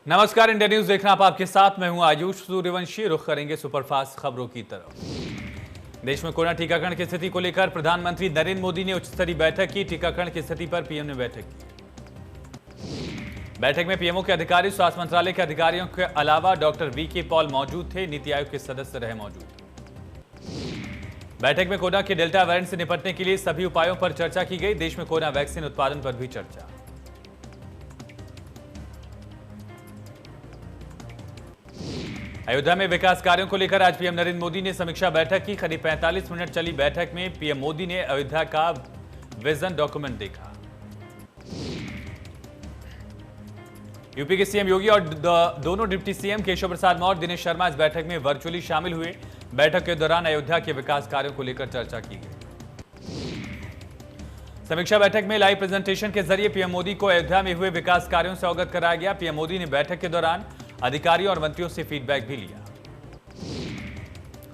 नमस्कार, India news देखना आप आपके साथ। मैं हूं आयुष सूर्यवंशी। रुख करेंगे सुपरफास्ट खबरों की तरफ। देश में कोरोना टीकाकरण की स्थिति को लेकर प्रधानमंत्री नरेंद्र मोदी ने उच्च स्तरीय बैठक की। टीकाकरण की स्थिति पर पीएम ने बैठक की। बैठक में पीएमओ के अधिकारी, स्वास्थ्य मंत्रालय के अधिकारियों के अलावा डॉक्टर वीके पॉल मौजूद थे। नीति आयोग के सदस्य रहे मौजूद। बैठक में कोरोना के डेल्टा वेरिएंट से निपटने के लिए सभी उपायों पर चर्चा की गई। देश में कोरोना वैक्सीन उत्पादन पर भी चर्चा। अयोध्या में विकास कार्यों को लेकर आज पीएम नरेंद्र मोदी ने समीक्षा बैठक की। करीब 45 मिनट चली बैठक में पीएम मोदी ने अयोध्या का विजन डॉक्यूमेंट देखा। यूपी के सीएम योगी और दोनों डिप्टी सीएम केशव प्रसाद मौर्य, दिनेश शर्मा इस बैठक में वर्चुअली शामिल हुए। बैठक के दौरान अयोध्या के विकास कार्यों को लेकर चर्चा की गई। समीक्षा बैठक में लाइव प्रेजेंटेशन के जरिए पीएम मोदी को अयोध्या में हुए विकास कार्यों से अवगत कराया गया। पीएम मोदी ने बैठक के दौरान अधिकारियों और मंत्रियों से फीडबैक भी लिया।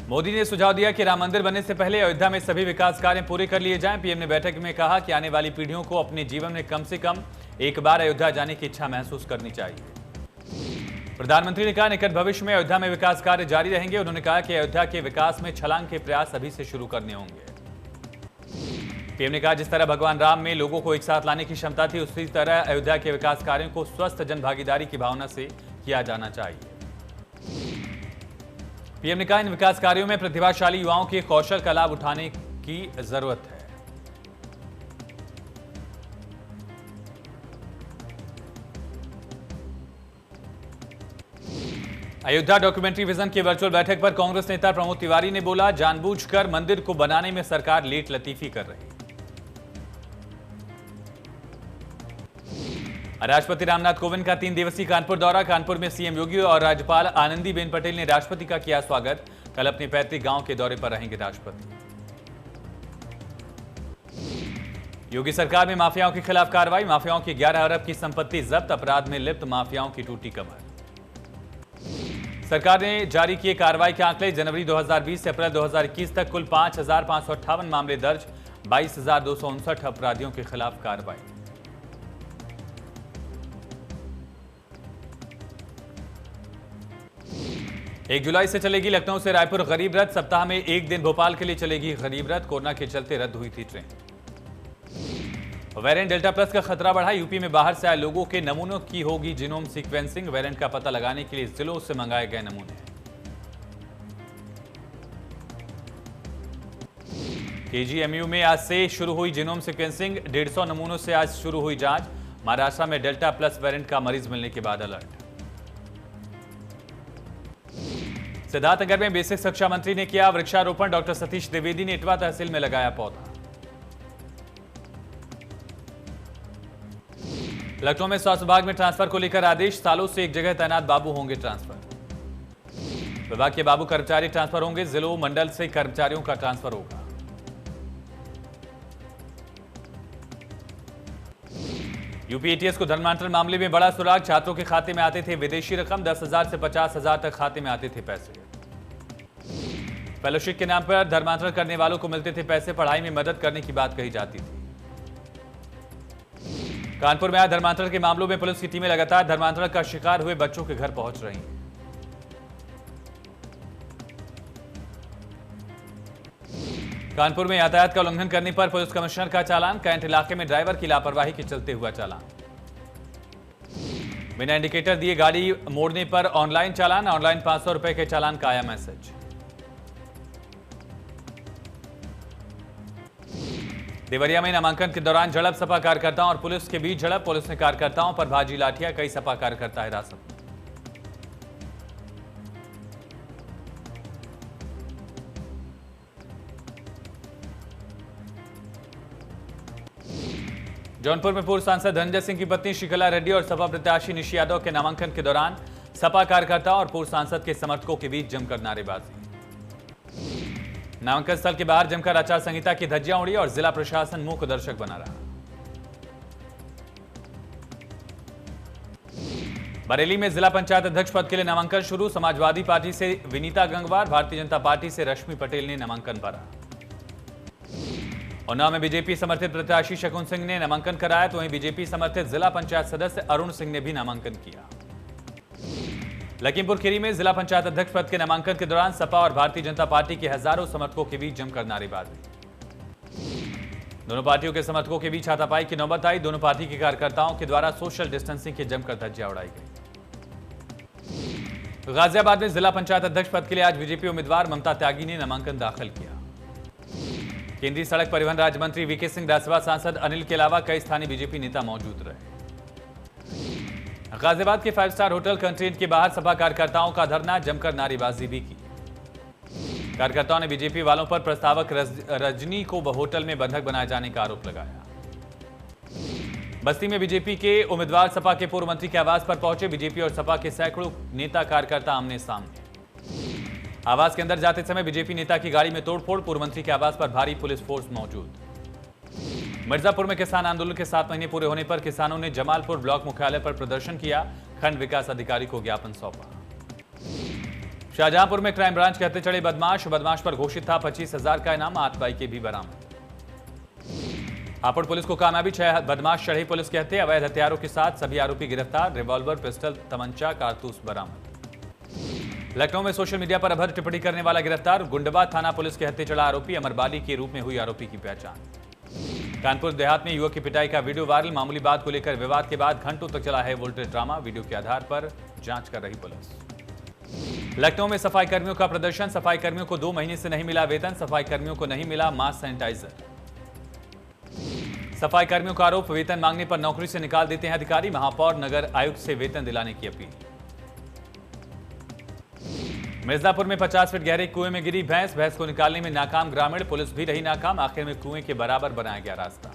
मोदी ने सुझाव दिया कि राम मंदिर बनने से पहले अयोध्या में सभी विकास कार्य पूरे कर लिए जाएं। पीएम ने बैठक में कहा कि आने वाली पीढ़ियों को अपने जीवन में कम से कम एक बार अयोध्या जाने की इच्छा महसूस करनी चाहिए। प्रधानमंत्री ने कहा निकट भविष्य में अयोध्या में विकास कार्य जारी रहेंगे। उन्होंने कहा कि अयोध्या के विकास में छलांग के प्रयास अभी से शुरू करने होंगे। पीएम ने कहा जिस तरह भगवान राम में लोगों को एक साथ लाने की क्षमता थी, उसी तरह अयोध्या के विकास कार्यों को स्वस्थ जन भागीदारी की भावना से किया जाना चाहिए। पीएम ने कहा इन विकास कार्यों में प्रतिभाशाली युवाओं के कौशल का लाभ उठाने की जरूरत है। अयोध्या डॉक्यूमेंट्री विजन की वर्चुअल बैठक पर कांग्रेस नेता प्रमोद तिवारी ने बोला, जानबूझकर मंदिर को बनाने में सरकार लेट लतीफी कर रही है। राष्ट्रपति रामनाथ कोविंद का 3 दिवसीय कानपुर दौरा। कानपुर में सीएम योगी और राज्यपाल आनंदीबेन पटेल ने राष्ट्रपति का किया स्वागत। कल अपने पैतृक गांव के दौरे पर रहेंगे राष्ट्रपति। योगी सरकार में माफियाओं के खिलाफ कार्रवाई। माफियाओं की 11 अरब की संपत्ति जब्त। अपराध में लिप्त माफियाओं की टूटी कमर। सरकार ने जारी किए कार्रवाई के आंकड़े। जनवरी 2020 से अप्रैल 2021 तक कुल 5,558 मामले दर्ज। 22,259 अपराधियों के खिलाफ कार्रवाई। 1 जुलाई से चलेगी लखनऊ से रायपुर गरीब रथ। सप्ताह में एक दिन भोपाल के लिए चलेगी गरीब रथ। कोरोना के चलते रद्द हुई थी ट्रेन। वेरिएंट डेल्टा प्लस का खतरा बढ़ा। यूपी में बाहर से आए लोगों के नमूनों की होगी जीनोम सीक्वेंसिंग। वेरिएंट का पता लगाने के लिए जिलों से मंगाए गए नमूने। केजीएमयू में आज से शुरू हुई जीनोम सीक्वेंसिंग। 150 नमूनों से आज शुरू हुई जांच। महाराष्ट्र में डेल्टा प्लस वेरिएंट का मरीज मिलने के बाद अलर्ट। सिद्धार्थनगर में बेसिक शिक्षा मंत्री ने किया वृक्षारोपण। डॉक्टर सतीश द्विवेदी ने इटवा तहसील में लगाया पौधा। लखनऊ में स्वास्थ्य विभाग में ट्रांसफर को लेकर आदेश। सालों से एक जगह तैनात बाबू होंगे ट्रांसफर। विभाग के बाबू कर्मचारी ट्रांसफर होंगे। जिलों मंडल से कर्मचारियों का ट्रांसफर होगा। यूपी एटीएस को धर्मांतरण मामले में बड़ा सुराग। छात्रों के खाते में आते थे विदेशी रकम। 10,000 से 50,000 तक खाते में आते थे पैसे। फेलोशिप के नाम पर धर्मांतरण करने वालों को मिलते थे पैसे। पढ़ाई में मदद करने की बात कही जाती थी। कानपुर में आज धर्मांतरण के मामलों में पुलिस की टीमें लगातार धर्मांतरण का शिकार हुए बच्चों के घर पहुंच रही हैं। कानपुर में यातायात का उल्लंघन करने पर पुलिस कमिश्नर का चालान। कैंट इलाके में ड्राइवर की लापरवाही के चलते हुआ चालान। बिना इंडिकेटर दिए गाड़ी मोड़ने पर ऑनलाइन चालान। ऑनलाइन 500 रुपए के चालान का आया मैसेज। देवरिया में नामांकन के दौरान झड़प। सपा कार्यकर्ताओं और पुलिस के बीच झड़प। पुलिस ने कार्यकर्ताओं पर भाजी लाठियां। कई सपा कार्यकर्ता हिरासत में। जौनपुर में पूर्व सांसद धनंजय सिंह की पत्नी शिकला रेड्डी और सपा प्रत्याशी निशी यादव के नामांकन के दौरान सपा कार्यकर्ताओं और पूर्व सांसद के समर्थकों के बीच जमकर नारेबाजी। नामांकन स्थल के बाहर जमकर आचार संहिता की धज्जियां उड़ी और जिला प्रशासन मूक दर्शक बना रहा। बरेली में जिला पंचायत अध्यक्ष पद के लिए नामांकन शुरू। समाजवादी पार्टी से विनीता गंगवार, भारतीय जनता पार्टी से रश्मि पटेल ने नामांकन भरा। उन्नाव में बीजेपी समर्थित प्रत्याशी शकुन सिंह ने नामांकन कराया, तो वहीं बीजेपी समर्थित जिला पंचायत सदस्य अरुण सिंह ने भी नामांकन किया। लखीमपुर खीरी में जिला पंचायत अध्यक्ष पद के नामांकन के दौरान सपा और भारतीय जनता पार्टी के हजारों समर्थकों के बीच जमकर नारेबाजी। दोनों पार्टियों के समर्थकों के बीच हाथापाई की नौबत आई। दोनों पार्टी के कार्यकर्ताओं के द्वारा सोशल डिस्टेंसिंग की जमकर धज्जियां उड़ाई गई। गाजियाबाद में जिला पंचायत अध्यक्ष पद के लिए आज बीजेपी उम्मीदवार ममता त्यागी ने नामांकन दाखिल किया। केंद्रीय सड़क परिवहन राज्य मंत्री वीके सिंह, राज्यसभा सांसद अनिल के अलावा कई स्थानीय बीजेपी नेता मौजूद रहे। गाजियाबाद के 5 स्टार होटल कंटेनर के बाहर सपा कार्यकर्ताओं का धरना, जमकर नारेबाजी भी की। कार्यकर्ताओं ने बीजेपी वालों पर प्रस्तावक रजनी को होटल में बंधक बनाए जाने का आरोप लगाया। बस्ती में बीजेपी के उम्मीदवार सपा के पूर्व मंत्री के आवास पर पहुंचे। बीजेपी और सपा के सैकड़ों नेता कार्यकर्ता आमने सामने। आवास के अंदर जाते समय बीजेपी नेता की गाड़ी में तोड़फोड़। पूर्व मंत्री के आवास पर भारी पुलिस फोर्स मौजूद। मिर्जापुर में किसान आंदोलन के 7 महीने पूरे होने पर किसानों ने जमालपुर ब्लॉक मुख्यालय पर प्रदर्शन किया। खंड विकास अधिकारी को ज्ञापन सौंपा। शाहजहांपुर में क्राइम ब्रांच के हत्थे चढ़े बदमाश पर घोषित था 25,000 का इनाम। 8 बाइकें भी बरामद। हापुड़ पुलिस को कामयाबी, 6 बदमाश चढ़े पुलिस के हत्थे। अवैध हथियारों के साथ सभी आरोपी गिरफ्तार। रिवॉल्वर, पिस्टल, तमंचा, कारतूस बरामद। लखनऊ में सोशल मीडिया पर अभद्र टिप्पणी करने वाला गिरफ्तार। गुंडवा थाना पुलिस के हत्थे चढ़ा आरोपी। अमरबाली के रूप में हुई आरोपी की पहचान। कानपुर देहात में युवक की पिटाई का वीडियो वायरल। मामूली बात को लेकर विवाद के बाद घंटों तक चला है वोल्टेज ड्रामा। वीडियो के आधार पर जांच कर रही पुलिस। लखनऊ में सफाई कर्मियों का प्रदर्शन। सफाई कर्मियों को 2 महीने से नहीं मिला वेतन। सफाई कर्मियों को नहीं मिला मास्क, सैनिटाइजर। सफाई कर्मियों का आरोप, वेतन मांगने पर नौकरी से निकाल देते हैं अधिकारी। महापौर, नगर आयुक्त से वेतन दिलाने की अपील। मिर्जापुर में 50 फीट गहरे कुएं में गिरी भैंस को निकालने में नाकाम ग्रामीण। पुलिस भी रही नाकाम। आखिर में कुएं के बराबर बनाया गया रास्ता।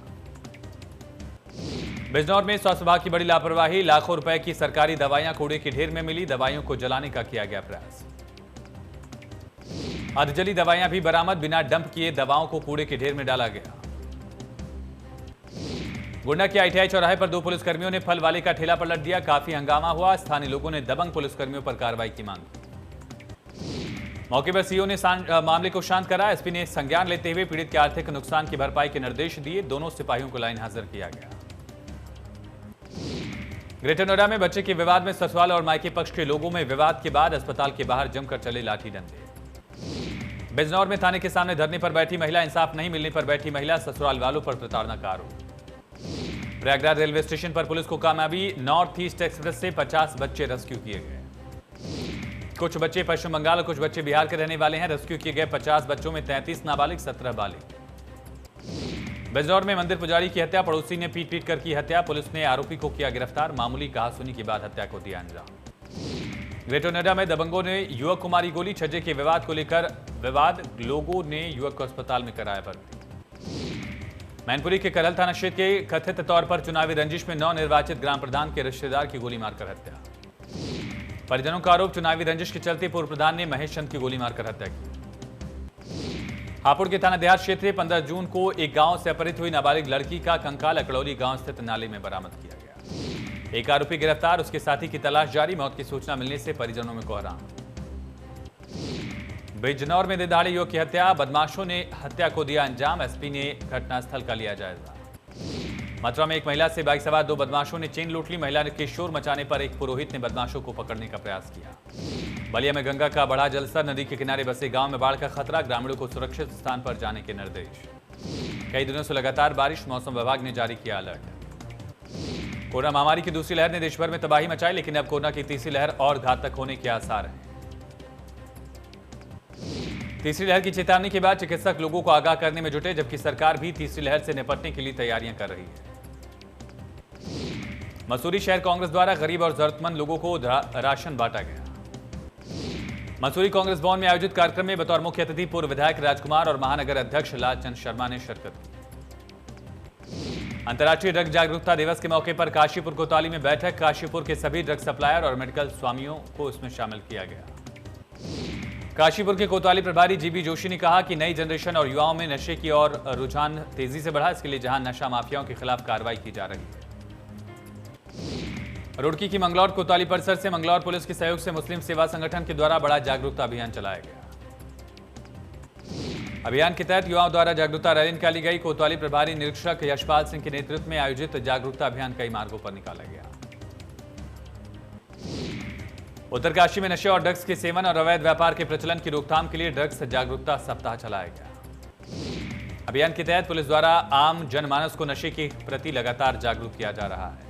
बिजनौर में स्वास्थ्य विभाग की बड़ी लापरवाही। लाखों रुपए की सरकारी दवाइयां कूड़े के ढेर में मिली। दवाइयों को जलाने का किया गया प्रयास। अधजली दवाइयां भी बरामद। बिना डंप किए दवाओं को कूड़े के ढेर में डाला गया। गोंडा के ITI चौराहे पर 2 पुलिसकर्मियों ने फल वाले का ठेला पलट दिया। काफी हंगामा हुआ। स्थानीय लोगों ने दबंग पुलिसकर्मियों पर कार्रवाई की मांग की। मौके पर सीओ ने मामले को शांत करा। एसपी ने संज्ञान लेते हुए पीड़ित के आर्थिक नुकसान की भरपाई के निर्देश दिए। दोनों सिपाहियों को लाइन हाजिर किया गया। ग्रेटर नोएडा में बच्चे के विवाद में ससुराल और मायके पक्ष के लोगों में विवाद के बाद अस्पताल के बाहर जमकर चले लाठी डंडे। बिजनौर में थाने के सामने धरने पर बैठी महिला। इंसाफ नहीं मिलने पर बैठी महिला। ससुराल वालों पर प्रताड़ना का आरोप। प्रयागराज रेलवे स्टेशन पर पुलिस को कामयाबी। नॉर्थ ईस्ट एक्सप्रेस से 50 बच्चे रेस्क्यू किए गए। कुछ बच्चे पश्चिम बंगाल और कुछ बच्चे बिहार के रहने वाले हैं। रेस्क्यू किए गए 50 बच्चों में 33 नाबालिग, 17 बालिग। बिजनौर में मंदिर पुजारी की हत्या। पड़ोसी ने पीट कर की हत्या। पुलिस ने आरोपी को किया गिरफ्तार। मामूली कहासुनी के बाद हत्या को दिया अंजाम। ग्रेटर नोएडा में दबंगों ने युवक को मारी गोली। छज्जे के विवाद को लेकर विवाद। लोगों ने युवक को अस्पताल में कराया भर्ती। मैनपुरी के करहल थाना क्षेत्र के कथित तौर पर चुनावी रंजिश में नवनिर्वाचित ग्राम प्रधान के रिश्तेदार की गोली मारकर हत्या। परिजनों का आरोप, चुनावी रंजिश के चलते पूर्व प्रधान ने महेश चंद की गोली मारकर हत्या की। हापुड़ के थाना देहात क्षेत्र 15 जून को एक गांव से अपहृत हुई नाबालिग लड़की का कंकाल अकड़ौली गांव स्थित नाले में बरामद किया गया। एक आरोपी गिरफ्तार। उसके साथी की तलाश जारी। मौत की सूचना मिलने से परिजनों में कोहराम। बिजनौर में दिनदहाड़े युवक की हत्या। बदमाशों ने हत्या को दिया अंजाम। एसपी ने घटनास्थल का लिया जायजा। मथुरा में एक महिला से बाइक सवार 2 बदमाशों ने चेन लूट ली। महिला के शोर मचाने पर एक पुरोहित ने बदमाशों को पकड़ने का प्रयास किया। बलिया में गंगा का बढ़ा जलस्तर। नदी के किनारे बसे गांव में बाढ़ का खतरा। ग्रामीणों को सुरक्षित स्थान पर जाने के निर्देश। कई दिनों से लगातार बारिश। मौसम विभाग ने जारी किया अलर्ट। कोरोना महामारी की दूसरी लहर ने देश भर में तबाही मचाई, लेकिन अब कोरोना की तीसरी लहर और घातक होने के आसार हैं। तीसरी लहर की चेतावनी के बाद चिकित्सक लोगों को आगाह करने में जुटे, जबकि सरकार भी तीसरी लहर से निपटने के लिए तैयारियां कर रही है। मसूरी शहर कांग्रेस द्वारा गरीब और जरूरतमंद लोगों को राशन बांटा गया। मसूरी कांग्रेस भवन में आयोजित कार्यक्रम में बतौर मुख्य अतिथि पूर्व विधायक राजकुमार और महानगर अध्यक्ष लालचंद शर्मा ने शिरकत की। अंतर्राष्ट्रीय ड्रग जागरूकता दिवस के मौके पर काशीपुर कोतवाली में बैठक। काशीपुर के सभी ड्रग सप्लायर और मेडिकल स्वामियों को इसमें शामिल किया गया। काशीपुर के कोतवाली प्रभारी जीबी जोशी ने कहा कि नई जनरेशन और युवाओं में नशे की ओर रुझान तेजी से बढ़ा। इसके लिए जहां नशा माफियाओं के खिलाफ कार्रवाई की जा रही है। रुड़की की मंगलौर कोतवाली परिसर से मंगलौर पुलिस के सहयोग से मुस्लिम सेवा संगठन के द्वारा बड़ा जागरूकता अभियान चलाया गया। अभियान के तहत युवाओं द्वारा जागरूकता रैली निकाली गई। कोतवाली प्रभारी निरीक्षक यशपाल सिंह के नेतृत्व में आयोजित जागरूकता अभियान कई मार्गों पर निकाला गया। उत्तरकाशी में नशे और ड्रग्स के सेवन और अवैध व्यापार के प्रचलन की रोकथाम के लिए ड्रग्स जागरूकता सप्ताह चलाया गया। अभियान के तहत पुलिस द्वारा आम जनमानस को नशे के प्रति लगातार जागरूक किया जा रहा है।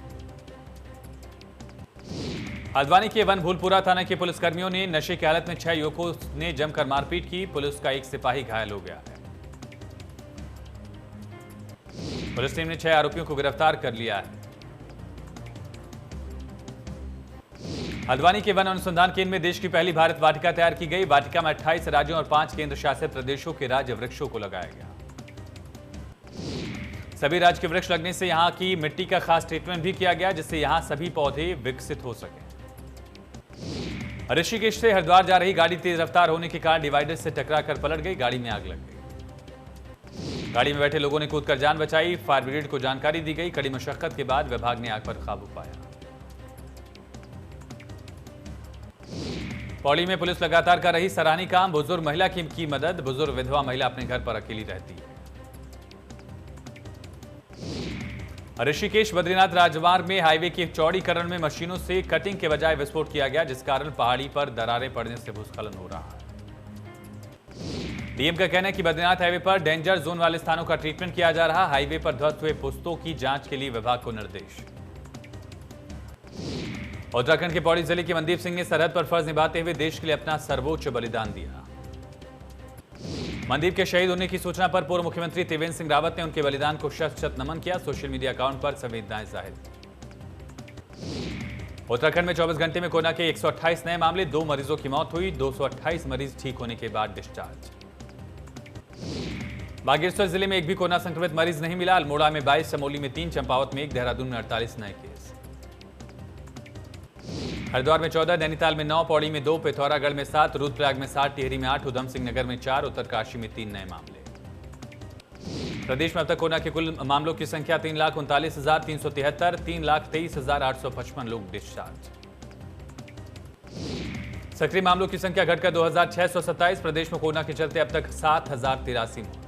हल्द्वानी के वन भूलपुरा थाना के पुलिसकर्मियों ने नशे की हालत में 6 युवकों ने जमकर मारपीट की। पुलिस का एक सिपाही घायल हो गया है। पुलिस टीम ने 6 आरोपियों को गिरफ्तार कर लिया है। हल्द्वानी के वन अनुसंधान केंद्र में देश की पहली भारत वाटिका तैयार की गई। वाटिका में 28 राज्यों और 5 केंद्र शासित प्रदेशों के राज्य वृक्षों को लगाया गया। सभी राज्य के वृक्ष लगने से यहां की मिट्टी का खास ट्रीटमेंट भी किया गया, जिससे यहां सभी पौधे विकसित हो सके। ऋषिकेश से हरिद्वार जा रही गाड़ी तेज रफ्तार होने के कारण डिवाइडर से टकराकर पलट गई। गाड़ी में आग लग गई। गाड़ी में बैठे लोगों ने कूदकर जान बचाई। फायर ब्रिगेड को जानकारी दी गई। कड़ी मशक्कत के बाद विभाग ने आग पर काबू पाया। पौड़ी में पुलिस लगातार कर रही सराहनीय काम। बुजुर्ग महिला की मदद। बुजुर्ग विधवा महिला अपने घर पर अकेली रहती है। ऋषिकेश बद्रीनाथ राजमार्ग में हाईवे के चौड़ीकरण में मशीनों से कटिंग के बजाय विस्फोट किया गया, जिस कारण पहाड़ी पर दरारें पड़ने से भूस्खलन हो रहा है। डीएम का कहना है कि बद्रीनाथ हाईवे पर डेंजर जोन वाले स्थानों का ट्रीटमेंट किया जा रहा है। हाईवे पर ध्वस्त हुए पुस्तों की जांच के लिए विभाग को निर्देश। उत्तराखंड के पौड़ी जिले के मनदीप सिंह ने सरहद पर फर्ज निभाते हुए देश के लिए अपना सर्वोच्च बलिदान दिया। मनदीप के शहीद होने की सूचना पर पूर्व मुख्यमंत्री त्रिवेंद्र सिंह रावत ने उनके बलिदान को शत-शत नमन किया। सोशल मीडिया अकाउंट पर संवेदनाएं जाहिर। उत्तराखंड में 24 घंटे में कोरोना के 128 नए मामले। 2 मरीजों की मौत हुई। 228 मरीज ठीक होने के बाद डिस्चार्ज। बागेश्वर जिले में एक भी कोरोना संक्रमित मरीज नहीं मिला। अल्मोड़ा में 22, चमोली में 3, चंपावत में 1, देहरादून में 48 नए केस। हरिद्वार में 14, नैनीताल में 9, पौड़ी में 2, पिथौरागढ़ में 7, रुद्रप्रयाग में 7, टिहरी में 8, उधम सिंह नगर में 4, उत्तरकाशी में 3 नए मामले। प्रदेश में अब तक कोरोना के कुल मामलों की संख्या 3,39,373, 3,23,855 लोग डिस्चार्ज। सक्रिय मामलों की संख्या घटकर 2,627। प्रदेश में कोरोना के चलते अब तक 7,083 मौत।